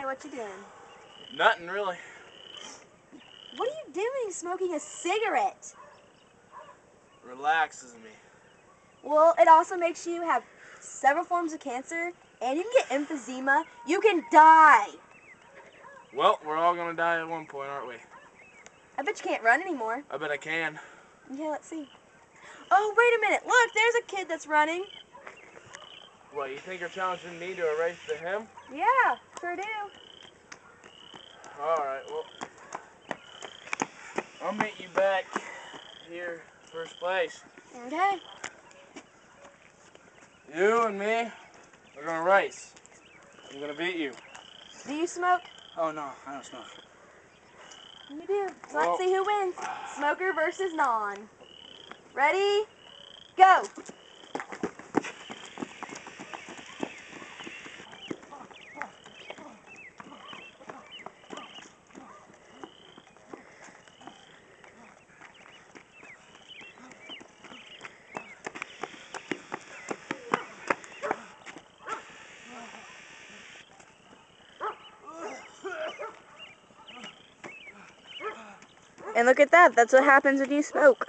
Hey, what you doing? Nothing really. What are you doing smoking a cigarette? Relaxes me. Well, it also makes you have several forms of cancer, and you can get emphysema. You can die. Well, we're all gonna die at one point, aren't we? I bet you can't run anymore. I bet I can. Yeah, let's see. Oh, wait a minute. Look, there's a kid that's running. What, you think you're challenging me to a race to him? Yeah, sure do. Alright, well, I'll meet you back here, first place. Okay. You and me are gonna race. I'm gonna beat you. Do you smoke? Oh no, I don't smoke. You do. So Well, let's see who wins. Smoker versus non. Ready? Go. And look at that. That's what happens when you smoke.